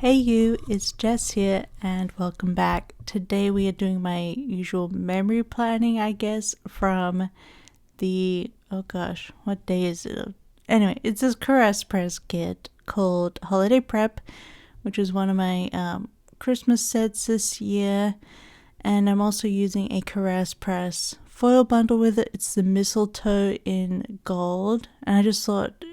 Hey you, it's Jess here and welcome back. Today we are doing my usual memory planning, I guess, from the, oh gosh, what day is it? Anyway, it's this Press kit called Holiday Prep, which is one of my Christmas sets this year. And I'm also using a Press foil bundle with it. It's the mistletoe in gold. And I just thought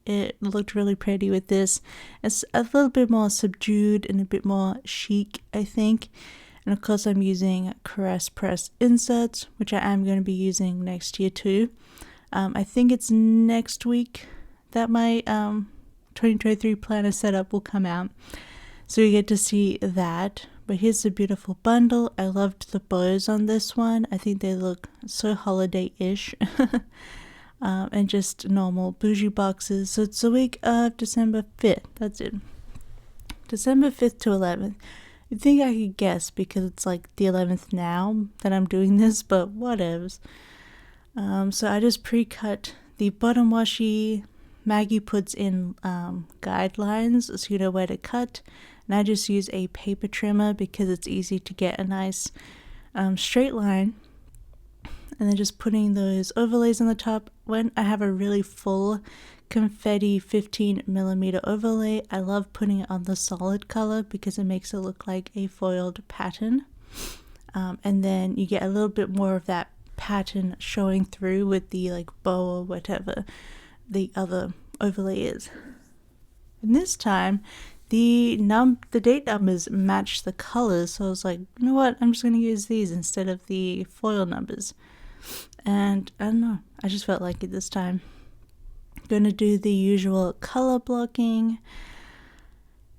it looked really pretty with this. It's a little bit more subdued and a bit more chic, I think. And of course I'm using Press inserts, which I am going to be using next year too. I think it's next week that my 2023 planner setup will come out. So you get to see that. But here's the beautiful bundle. I loved the bows on this one. I think they look so holiday-ish. And just normal bougie boxes. So it's the week of December 5th. That's it. December 5th to 11th. You'd think I could guess because it's like the 11th now that I'm doing this, but whatevs. So I just pre-cut the bottom washi. Maggie puts in guidelines so you know where to cut. And I just use a paper trimmer because it's easy to get a nice straight line. And then just putting those overlays on the top. When I have a really full confetti 15mm overlay, I love putting it on the solid color because it makes it look like a foiled pattern. And then you get a little bit more of that pattern showing through with the like bow or whatever the other overlay is. And this time, the date numbers match the colors, so I was like, you know what, I'm just going to use these instead of the foil numbers. And I don't know, I just felt like it this time. Going to do the usual color blocking.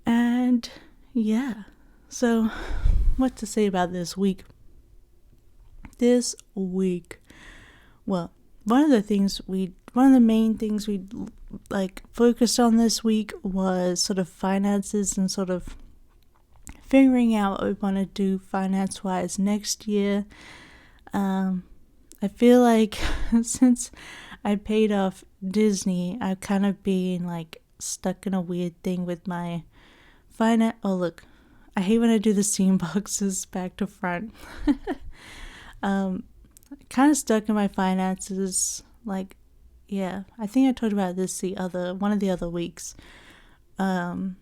And yeah, so what to say about this week? Well, one of the main things we like focused on this week was sort of finances and sort of figuring out what we want to do finance wise next year. I feel like since I paid off Disney, I've kind of been like stuck in a weird thing with my finance. Oh look, I hate when I do the seam boxes back to front. Kind of stuck in my finances. Like, yeah, I think I talked about this one of the other weeks. But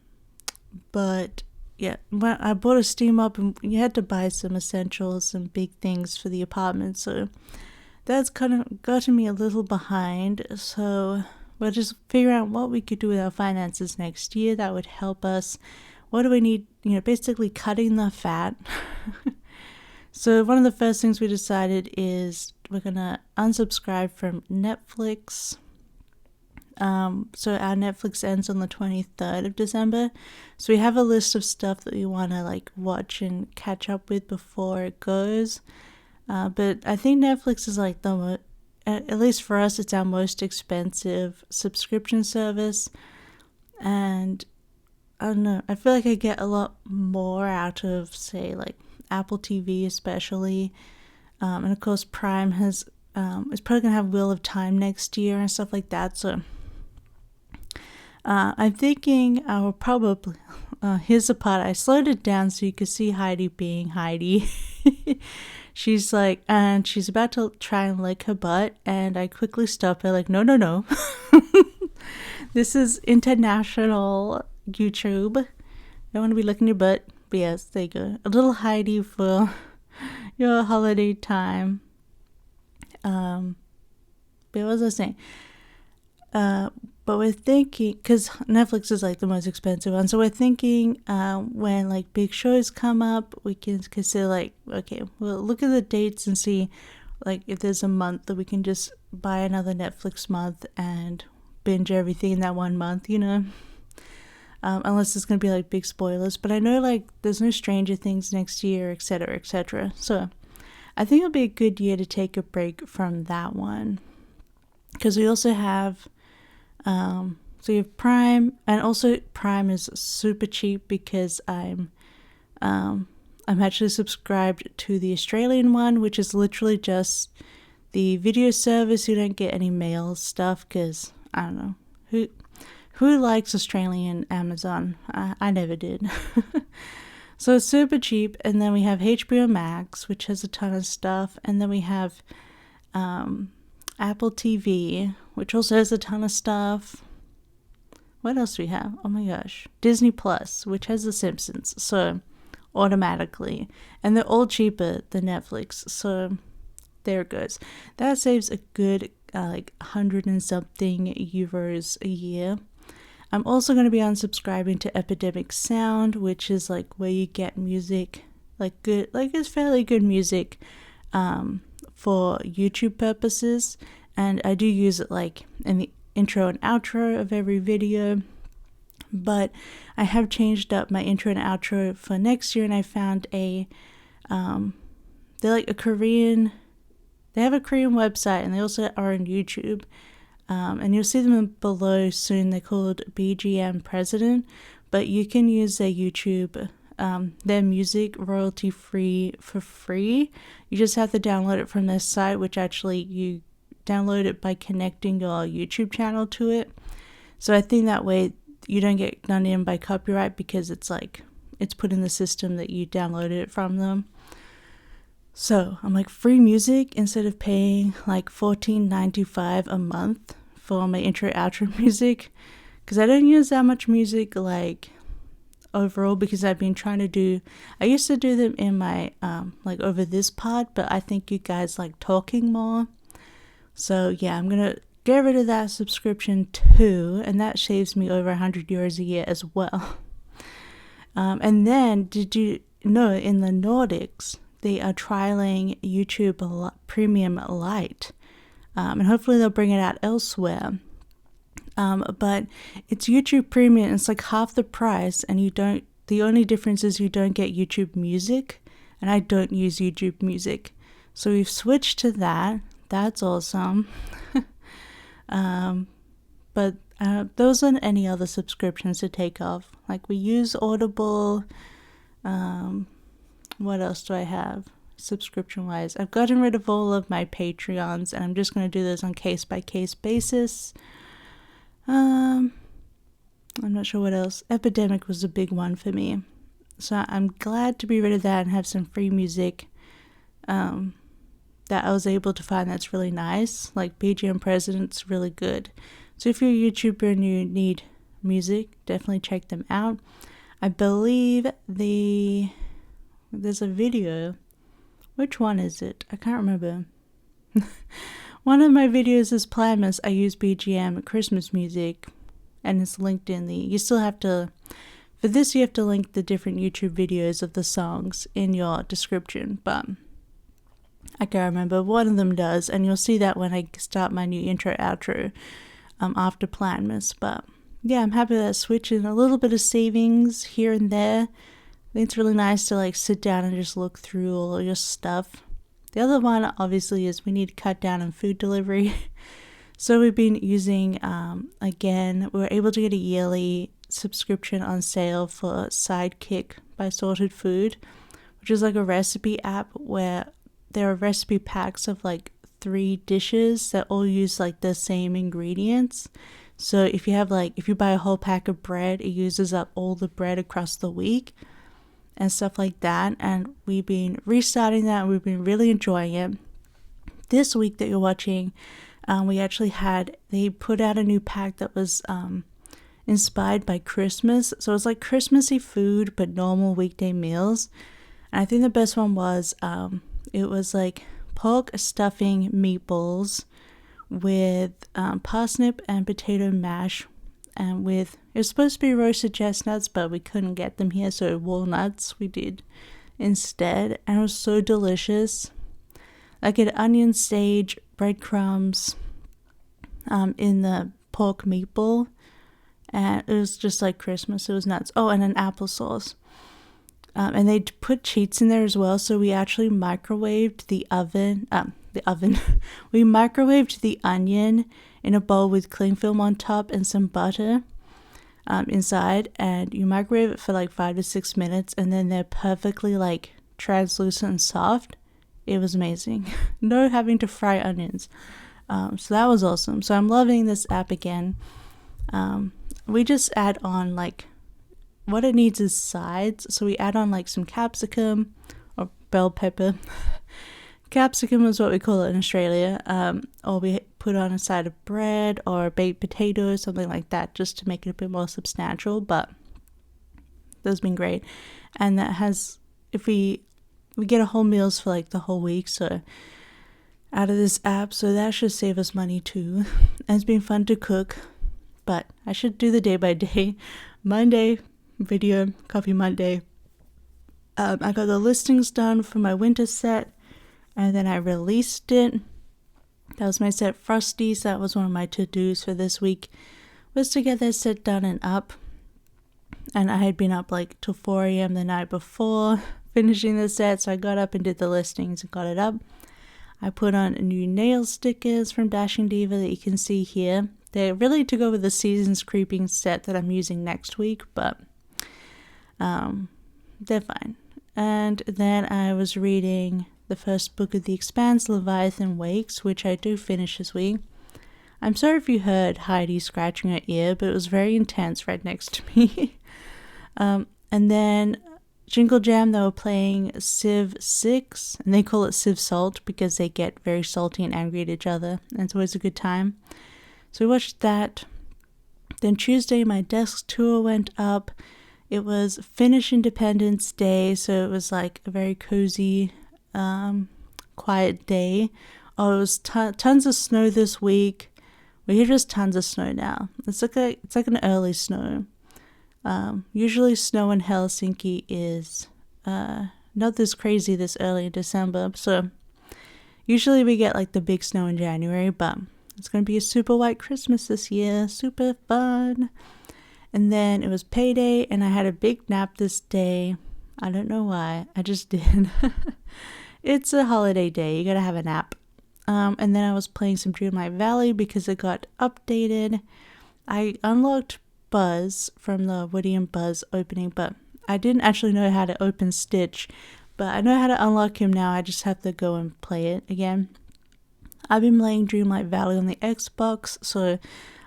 yeah, when I bought a steam up and you had to buy some essentials, some big things for the apartment, so that's kind of gotten me a little behind. So we're just figuring out what we could do with our finances next year that would help us. What do we need? Basically cutting the fat. So one of the first things we decided is we're gonna unsubscribe from Netflix. So our Netflix ends on the 23rd of December. So we have a list of stuff that we want to like watch and catch up with before it goes. But I think Netflix is like at least for us, it's our most expensive subscription service. And I don't know, I feel like I get a lot more out of, say, like Apple TV especially. And of course Prime is probably going to have Wheel of Time next year and stuff like that. So I'm thinking I will probably, here's the part, I slowed it down so you could see Heidi being Heidi. She's like, and she's about to try and lick her butt, and I quickly stop her like, no. This is international YouTube. Don't want to be licking your butt. But yes, there you go. A little Heidi for your holiday time. But what was I saying? But we're thinking, because Netflix is like the most expensive one, so we're thinking when like big shows come up, we can consider like, okay, we'll look at the dates and see like if there's a month that we can just buy another Netflix month and binge everything in that 1 month, unless it's going to be like big spoilers. But I know like there's no Stranger Things next year, etc., etc. So I think it'll be a good year to take a break from that one, because we also have so you have Prime, and also Prime is super cheap because I'm actually subscribed to the Australian one, which is literally just the video service. You don't get any mail stuff because I don't know Who likes Australian Amazon? I never did. So it's super cheap. And then we have HBO Max, which has a ton of stuff. And then we have Apple TV, which also has a ton of stuff. What else do we have? Oh my gosh. Disney Plus, which has The Simpsons. So automatically. And they're all cheaper than Netflix. So there it goes. That saves a good like 100 and something euros a year. I'm also going to be unsubscribing to Epidemic Sound, which is like where you get music, like good, like it's fairly good music for YouTube purposes. And I do use it like in the intro and outro of every video, but I have changed up my intro and outro for next year, and I found they're like a Korean, they have a Korean website, and they also are on YouTube, and you'll see them below soon. They're called BGM President, but you can use their YouTube, their music royalty free for free. You just have to download it from their site, which actually you download it by connecting your YouTube channel to it. So I think that way you don't get done in by copyright, because it's like it's put in the system that you downloaded it from them. So I'm like, free music instead of paying like $14.95 a month for my intro outro music, because I don't use that much music like overall, because I've been trying to do, I used to do them in my like over this part, but I think you guys like talking more. So yeah, I'm going to get rid of that subscription too, and that saves me over 100 euros a year as well. And then, did you know in the Nordics, they are trialing YouTube Premium Lite, and hopefully they'll bring it out elsewhere. But it's YouTube Premium, it's like half the price, and the only difference is you don't get YouTube Music, and I don't use YouTube Music. So we've switched to that. That's awesome. But those aren't any other subscriptions to take off. Like we use Audible. What else do I have subscription wise? I've gotten rid of all of my Patreons, and I'm just going to do this on case by case basis. I'm not sure what else. Epidemic was a big one for me, so I'm glad to be rid of that and have some free music that I was able to find that's really nice. Like BGM President's really good. So if you're a YouTuber and you need music, definitely check them out. I believe there's a video. Which one is it? I can't remember. One of my videos is Planmas. I use BGM Christmas music, and it's linked in the, you still have to, for this you have to link the different YouTube videos of the songs in your description, but I can't remember. One of them does, and you'll see that when I start my new intro outro after Planmas. But yeah, I'm happy that switching a little bit of savings here and there. I think it's really nice to like sit down and just look through all of your stuff. The other one obviously is we need to cut down on food delivery. So we've been using, again, we were able to get a yearly subscription on sale for Sidekick by Sorted Food, which is like a recipe app where there are recipe packs of like 3 dishes that all use like the same ingredients. So if you buy a whole pack of bread, it uses up all the bread across the week and stuff like that. And we've been restarting that, and we've been really enjoying it. This week that you're watching, they put out a new pack that was inspired by Christmas. So it's like Christmassy food, but normal weekday meals. And I think the best one was, it was like pork stuffing meatballs with parsnip and potato mash, and it was supposed to be roasted chestnuts, but we couldn't get them here, so walnuts we did instead, and it was so delicious. Like an onion sage, breadcrumbs in the pork meatball, and it was just like Christmas. It was nuts. Oh, and an applesauce. And they put cheats in there as well, so we actually microwaved the oven. We microwaved the onion in a bowl with cling film on top and some butter inside, and you microwave it for like 5 to 6 minutes, and then they're perfectly like translucent and soft. It was amazing. No having to fry onions. So that was awesome. So I'm loving this app again. we just add on like what it needs is sides. So we add on like some capsicum or bell pepper. Capsicum is what we call it in Australia. Or we put on a side of bread or baked potatoes, something like that, just to make it a bit more substantial. But that's been great. And that has, if we get a whole meals for like the whole week, so out of this app, so that should save us money too. And it's been fun to cook, but I should do the day by day. Monday video, Coffee Monday. I got the listings done for my winter set, and then I released it. That was my set Frosty, so that was one of my to-dos for this week, was to get that set done and up. And I had been up like till 4 a.m. the night before finishing the set, so I got up and did the listings and got it up. I put on new nail stickers from Dashing Diva that you can see here. They're really to go with the Seasons Creeping set that I'm using next week, but they're fine. And then I was reading the first book of The Expanse, Leviathan Wakes, which I do finish this week. I'm sorry if you heard Heidi scratching her ear, but it was very intense right next to me. And then Jingle Jam, they were playing Civ 6, and they call it Civ Salt because they get very salty and angry at each other, and it's always a good time. So we watched that. Then Tuesday, my desk tour went up. It was Finnish Independence Day, so it was like a very cozy, quiet day. Oh, it was tons of snow this week. We hear just tons of snow now. It's like an early snow. Usually snow in Helsinki is not this crazy this early in December. So usually we get like the big snow in January, but it's going to be a super white Christmas this year. Super fun. And then it was payday and I had a big nap this day. I don't know why. I just did. It's a holiday day. You got to have a nap. And then I was playing some Dreamlight Valley because it got updated. I unlocked Buzz from the Woody and Buzz opening, but I didn't actually know how to open Stitch. But I know how to unlock him now. I just have to go and play it again. I've been playing Dreamlight Valley on the Xbox, so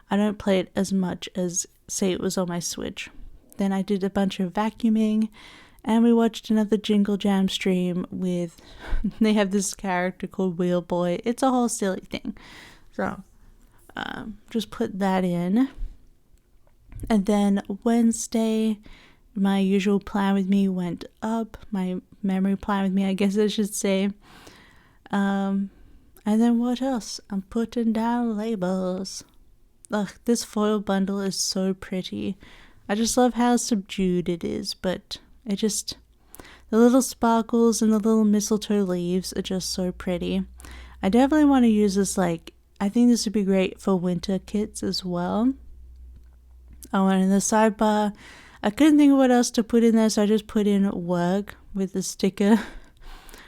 I don't play it as much as, say, it was on my Switch. Then I did a bunch of vacuuming, and we watched another Jingle Jam stream with, they have this character called Wheel Boy. It's a whole silly thing. So, just put that in. And then Wednesday, my usual plan with me went up. My memory plan with me, I guess I should say. And then what else? I'm putting down labels. Ugh, this foil bundle is so pretty. I just love how subdued it is, but it just, the little sparkles and the little mistletoe leaves are just so pretty. I definitely want to use this, like, I think this would be great for winter kits as well. Oh, and in the sidebar, I couldn't think of what else to put in there, so I just put in work with a sticker,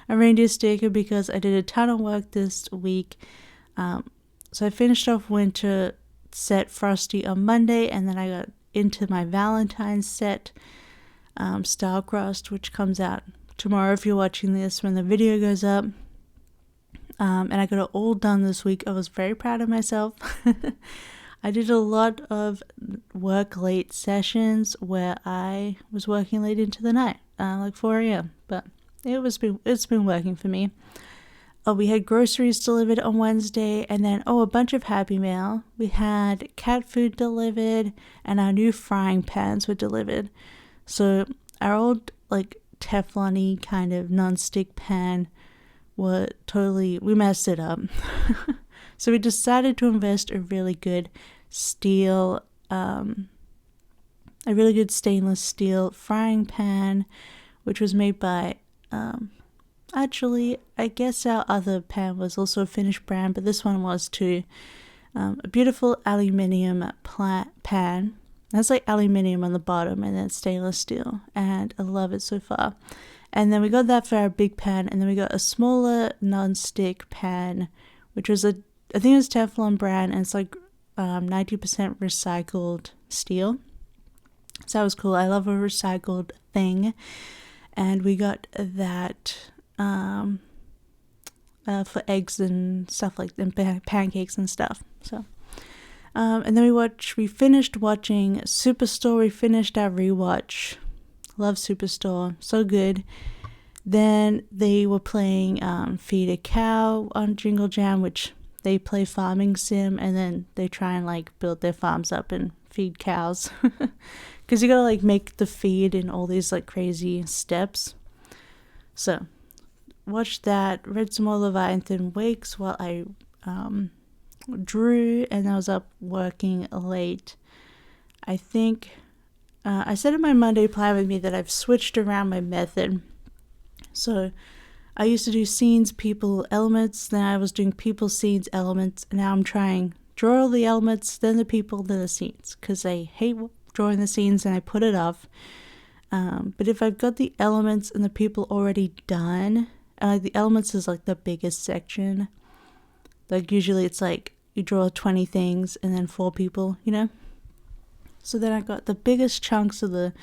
a reindeer sticker, because I did a ton of work this week. So I finished off winter set Frosty on Monday, and then I got into my Valentine's set, Starcrossed, which comes out tomorrow if you're watching this when the video goes up. And I got it all done this week. I was very proud of myself. I did a lot of work late sessions where I was working late into the night, like 4 a.m. But it's been working for me. Oh, we had groceries delivered on Wednesday, and then, a bunch of Happy Mail. We had cat food delivered, and our new frying pans were delivered. So our old, like, Teflon-y kind of non-stick pan we messed it up. So we decided to invest a really good stainless steel frying pan, which was made by, actually, I guess our other pan was also a Finnish brand, but this one was too. A beautiful aluminium pan. That's like aluminium on the bottom and then stainless steel, and I love it so far. And then we got that for our big pan, and then we got a smaller non-stick pan, which was I think it was Teflon brand, and it's like 90% recycled steel. So that was cool. I love a recycled thing. And we got that for eggs and stuff like that, pancakes and stuff. So And then we finished watching Superstore. We finished our rewatch. Love Superstore, so good. Then they were playing Feed a Cow on Jingle Jam, which they play farming sim, and then they try and like build their farms up and feed cows. Because you gotta like make the feed in all these like crazy steps. So, watched that, read some more Leviathan Wakes while I drew, and I was up working late. I think I said in my Monday plan with me that I've switched around my method. So I used to do scenes, people, elements, then I was doing people, scenes, elements, and now I'm trying draw all the elements, then the people, then the scenes, because I hate drawing the scenes and I put it off. But if I've got the elements and the people already done, the elements is like the biggest section. Like usually it's like you draw 20 things and then 4 people, you know? So then I got the biggest chunks of the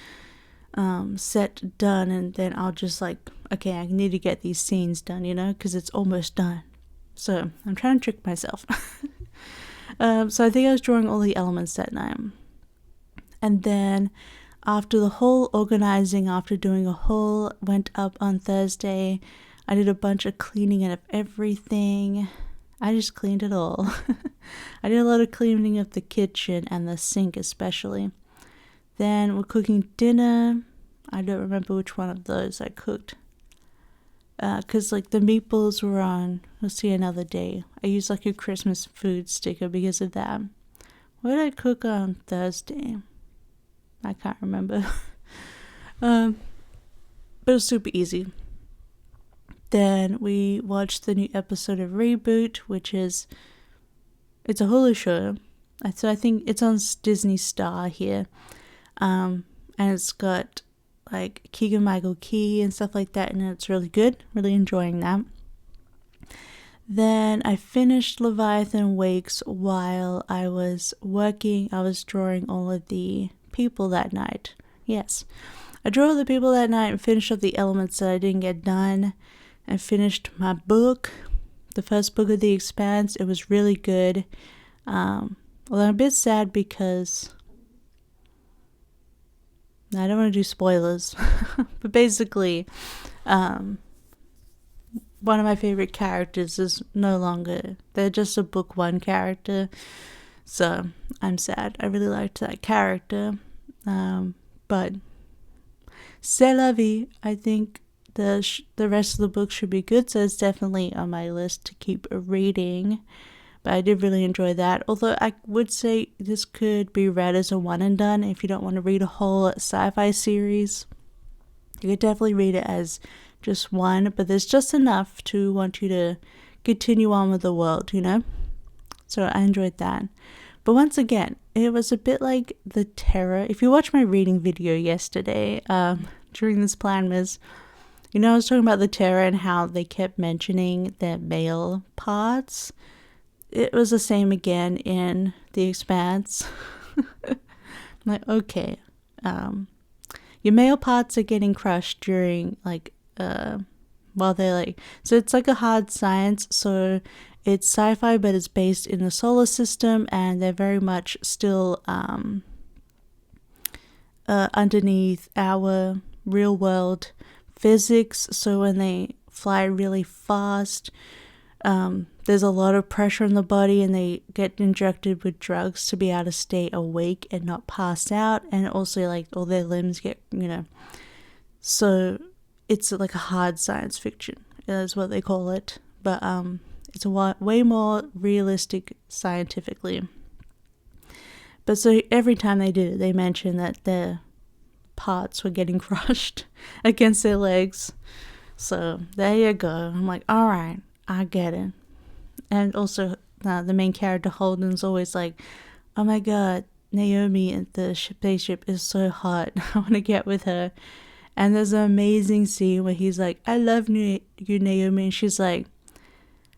set done, and then I'll just like, okay, I need to get these scenes done, you know, because it's almost done. So I'm trying to trick myself. So I think I was drawing all the elements that night. And then after the whole organizing, after doing a haul, went up on Thursday. I did a bunch of cleaning of everything. I just cleaned it all. I did a lot of cleaning of the kitchen and the sink especially. Then we're cooking dinner. I don't remember which one of those I cooked. Because like the meatballs were on, we'll see another day. I used like a Christmas food sticker because of that. What did I cook on Thursday? I can't remember. But it was super easy. Then we watched the new episode of Reboot, which is, it's a Hulu show. So I think it's on Disney Star here. And it's got like Keegan-Michael Key and stuff like that, and it's really good. Really enjoying that. Then I finished Leviathan Wakes while I was working. I was drawing all of the people that night. Yes. I drew all the people that night and finished up the elements that I didn't get done. And finished my book, the first book of The Expanse. It was really good. Although I'm a bit sad because I don't want to do spoilers. But basically, one of my favorite characters is no longer. They're just a book 1 character. So I'm sad. I really liked that character. But c'est la vie. I think the rest of the book should be good, so it's definitely on my list to keep reading. But I did really enjoy that, although I would say this could be read as a one and done. If you don't want to read a whole sci-fi series, you could definitely read it as just one, but there's just enough to want you to continue on with the world, you know? So I enjoyed that. But once again, it was a bit like The Terror. If you watched my reading video yesterday, during this plan was, you know, I was talking about The Terror and how they kept mentioning their male parts. It was the same again in The Expanse. I'm like, okay, your male parts are getting crushed during, like, while they're like, so it's like a hard science, so it's sci-fi, but it's based in the solar system, and they're very much still underneath our real world physics. So when they fly really fast, there's a lot of pressure on the body, and they get injected with drugs to be able to stay awake and not pass out, and also like all their limbs get, you know, so it's like a hard science fiction is what they call it, but it's a way more realistic scientifically. But so every time they did it, they mentioned that their parts were getting crushed against their legs. So there you go. I'm like, all right, I get it. And also the main character Holden's always like, oh my god, Naomi at the spaceship is so hot. I want to get with her. And there's an amazing scene where he's like, I love you, Naomi. And she's like,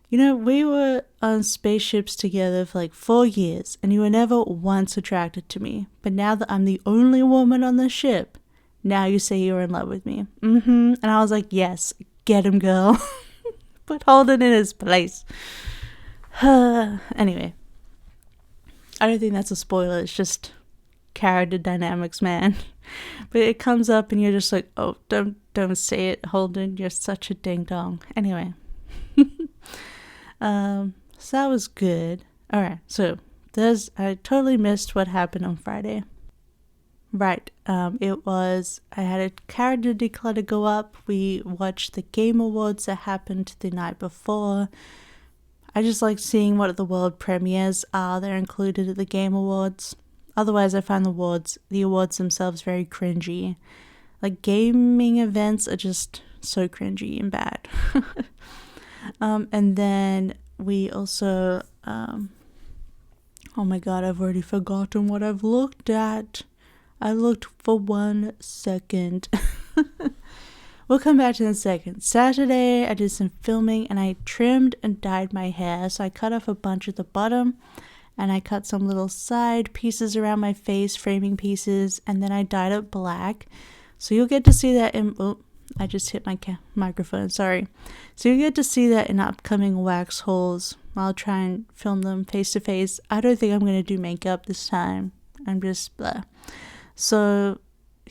you know, we were on spaceships together for like 4 years, and you were never once attracted to me. But now that I'm the only woman on the ship, now you say you're in love with me. And I was like, yes, get him, girl. Put Holden in his place. Anyway, I don't think that's a spoiler. It's just character dynamics, man. But it comes up and you're just like, oh, don't say it, Holden. You're such a ding dong. Anyway. So that was good. Alright, so I totally missed what happened on Friday. Right, I had a character declutter go up. We watched the Game Awards that happened the night before. I just like seeing what the world premieres are. They're included at the Game Awards. Otherwise, I find the awards themselves very cringy. Like, gaming events are just so cringy and bad. And then we also, oh my god, I've already forgotten what I've looked at. I looked for 1 second. We'll come back to that in a second. Saturday, I did some filming and I trimmed and dyed my hair. So I cut off a bunch at the bottom and I cut some little side pieces around my face, framing pieces, and then I dyed it black. So you'll get to see that in... Oh, I just hit my microphone, sorry. So you'll get to see that in upcoming wax hauls. I'll try and film them face to face. I don't think I'm going to do makeup this time. I'm just blah. So,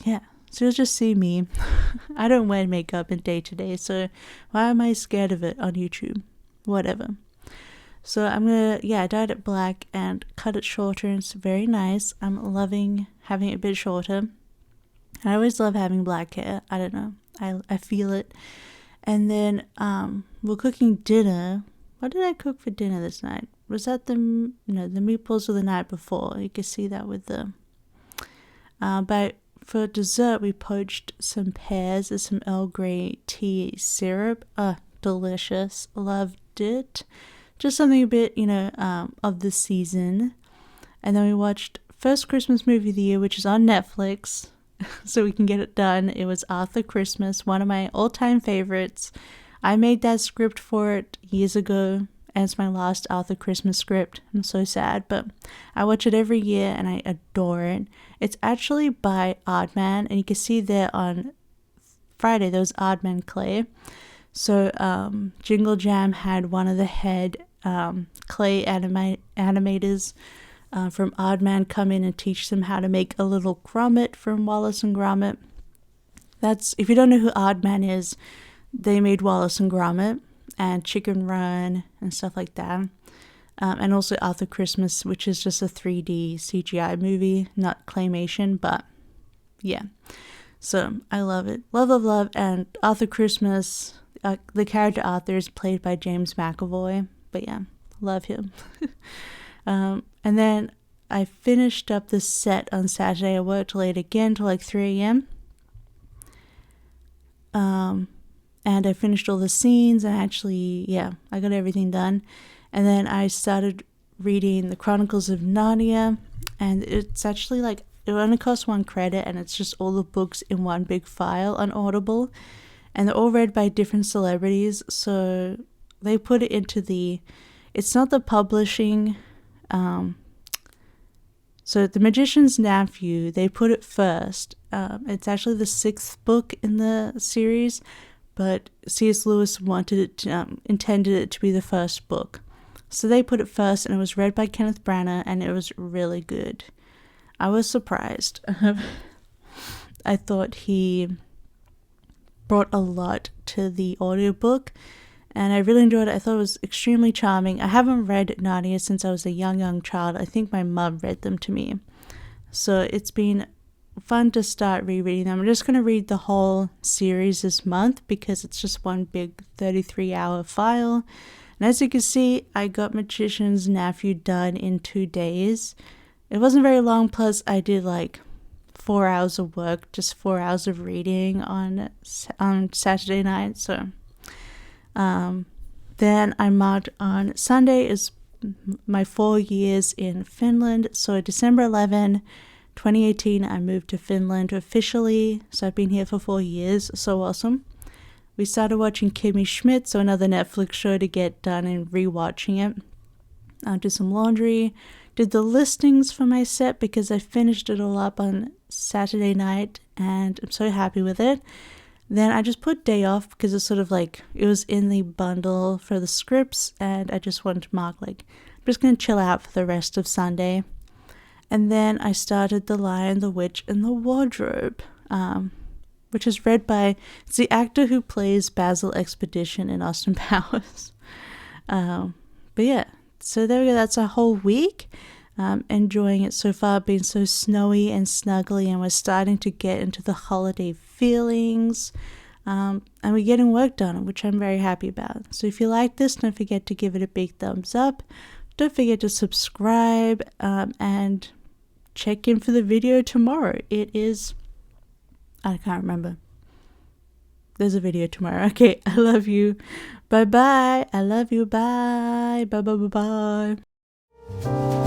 yeah. So you'll just see me. I don't wear makeup in day to day, so why am I scared of it on YouTube? Whatever. So I dyed it black and cut it shorter, and it's very nice. I'm loving having it a bit shorter. I always love having black hair. I don't know. I feel it. And then we're cooking dinner. What did I cook for dinner this night? Was that the meatballs of the night before? You can see that with the... But for dessert, we poached some pears and some Earl Grey tea syrup. Delicious. Loved it. Just something a bit, of the season. And then we watched first Christmas movie of the year, which is on Netflix, so we can get it done. It was Arthur Christmas, one of my all-time favorites. I made that script for it years ago, and it's my last Arthur Christmas script. I'm so sad, but I watch it every year, and I adore it. It's actually by Aardman, and you can see there on Friday, there was Aardman clay. So Jingle Jam had one of the head clay animators from Aardman come in and teach them how to make a little Gromit from Wallace and Gromit. That's, if you don't know who Aardman is, they made Wallace and Gromit and Chicken Run and stuff like that. And also Arthur Christmas, which is just a 3D CGI movie, not claymation, but yeah. So I love it. Love. And Arthur Christmas, the character Arthur is played by James McAvoy. But yeah, love him. And then I finished up the set on Saturday. I worked late again till like 3 a.m. And I finished all the scenes and I got everything done. And then I started reading the Chronicles of Narnia, and it's actually like, it only costs 1 credit, and it's just all the books in one big file on Audible, and they're all read by different celebrities. So they put it into it's not the publishing, so The Magician's Nephew, they put it first. It's actually the 6th book in the series, but C.S. Lewis intended it to be the first book. So they put it first, and it was read by Kenneth Branagh, and it was really good. I was surprised. I thought he brought a lot to the audiobook, and I really enjoyed it. I thought it was extremely charming. I haven't read Narnia since I was a young child. I think my mum read them to me. So it's been fun to start rereading them. I'm just going to read the whole series this month because it's just one big 33-hour file. And as you can see, I got Magician's Nephew done in 2 days. It wasn't very long, plus I did like 4 hours of work, just 4 hours of reading on Saturday night. So then I marked on Sunday is my 4 years in Finland. So December 11, 2018, I moved to Finland officially. So I've been here for 4 years. So awesome. We started watching Kimmy Schmidt, so another Netflix show to get done and rewatching it. I did some laundry, did the listings for my set because I finished it all up on Saturday night and I'm so happy with it. Then I just put day off because it's sort of like, it was in the bundle for the scripts and I just wanted to mark like, I'm just going to chill out for the rest of Sunday. And then I started The Lion, the Witch, and the Wardrobe, which is read by, it's the actor who plays Basil Expedition in Austin Powers. But yeah, so there we go. That's a whole week. Enjoying it so far, being so snowy and snuggly, and we're starting to get into the holiday feelings. And we're getting work done, which I'm very happy about. So if you like this, don't forget to give it a big thumbs up. Don't forget to subscribe, and check in for the video tomorrow. It is, I can't remember. There's a video tomorrow. Okay, I love you. Bye bye. I love you. Bye. Bye bye bye bye.